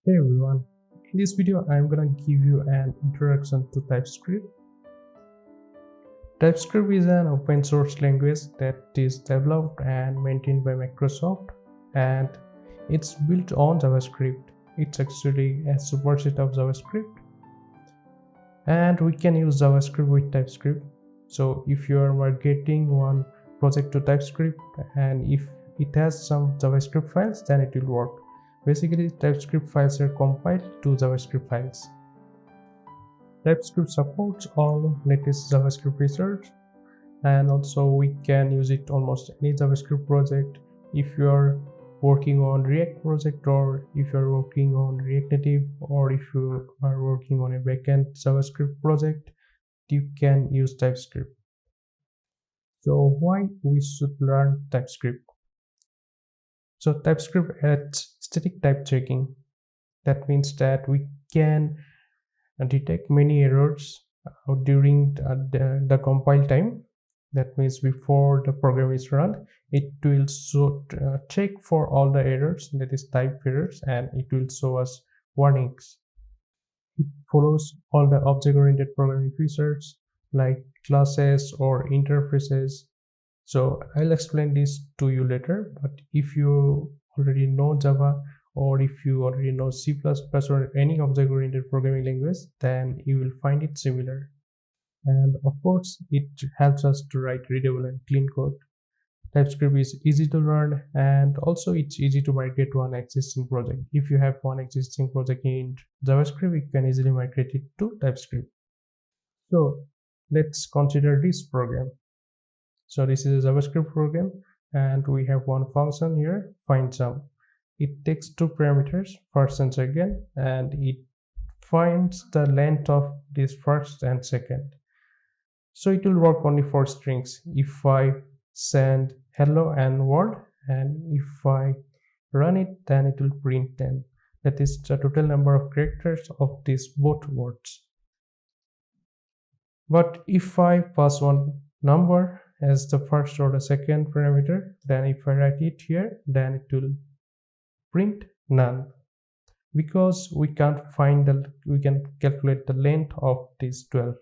Hey everyone, in this video I'm gonna give you an introduction to TypeScript. TypeScript is an open source language that is developed and maintained by Microsoft, and it's built on JavaScript. It's actually a superset of JavaScript, and we can use JavaScript with TypeScript. So if you are migrating one project to TypeScript and if it has some JavaScript files, then it will work. Basically, TypeScript files are compiled to JavaScript files. TypeScript supports all latest JavaScript features, and also we can use it almost any JavaScript project. If you are working on React project, or if you are working on React Native, or if you are working on a backend JavaScript project, you can use TypeScript. So why we should learn TypeScript? So TypeScript adds static type checking. That means that we can detect many errors during the compile time. That means before the program is run, it will check for all the errors, that is type errors, and it will show us warnings. It follows all the object-oriented programming features like classes or interfaces. So I'll explain this to you later, but if you already know Java, or if you already know C++ or any object-oriented programming language, then you will find it similar. And of course, it helps us to write readable and clean code. TypeScript is easy to learn, and also it's easy to migrate to an existing project. If you have one existing project in JavaScript, you can easily migrate it to TypeScript. So let's consider this program. So this is a JavaScript program, and we have one function here, findSum. It takes two parameters, first and second, and it finds the length of this first and second. So it will work only for strings. If I send hello and world, and if I run it, then it will print 10. That is the total number of characters of these both words. But if I pass one number as the first or the second parameter, then if I write it here, then it will print none, because we can't we can calculate the length of this 12.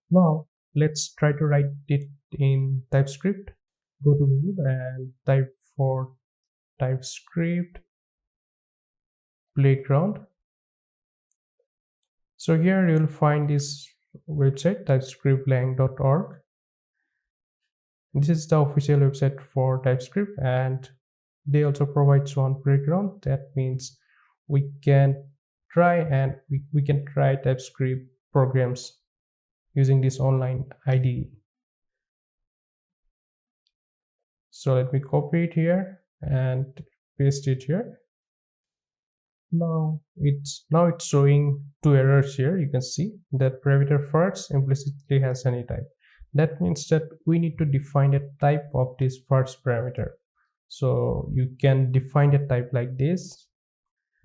Now let's try to write it in TypeScript. Go to Google and type for TypeScript playground. So here you will find this website, typescriptlang.org. This is the official website for TypeScript, and they also provide one playground. That means we can try TypeScript programs using this online IDE. So let me copy it here and paste it here. Now it's showing two errors here. You can see that parameter first implicitly has any type. That means that we need to define a type of this first parameter. So you can define a type like this.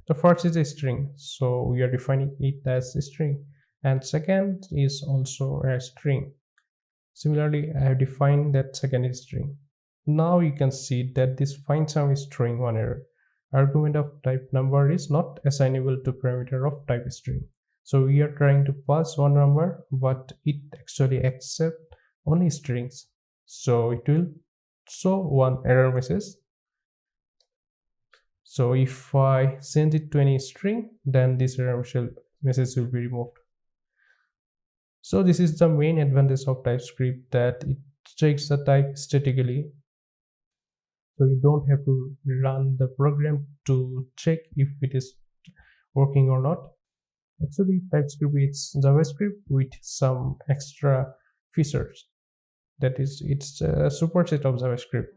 The first is a string, so we are defining it as a string, and second is also a string. Similarly, I have defined that second is string. Now you can see that this findSum is throwing one error. Argument of type number is not assignable to parameter of type string. So we are trying to pass one number, but it actually accepts only strings. So it will show one error message. So if I send it to any string, then this error message will be removed. So this is the main advantage of TypeScript, that it checks the type statically. So you don't have to run the program to check if it is working or not. Actually, TypeScript is JavaScript with some extra features. That is, it's a superset of JavaScript.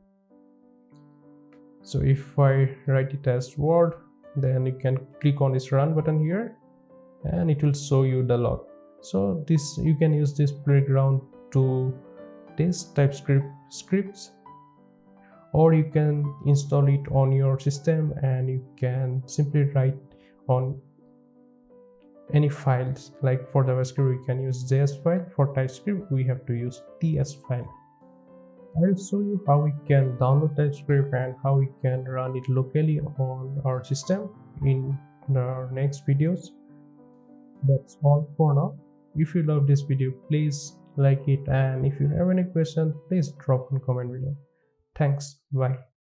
So if I write it as Word, then you can click on this run button here, and it will show you the log. So you can use this playground to test TypeScript scripts, or you can install it on your system and you can simply write on any files. Like for JavaScript we can use JS file, for TypeScript we have to use TS file. I will show you how we can download TypeScript and how we can run it locally on our system in in our next videos. That's all for now. If you love this video, please like it, and if you have any question, please drop in comment below. Thanks. Bye.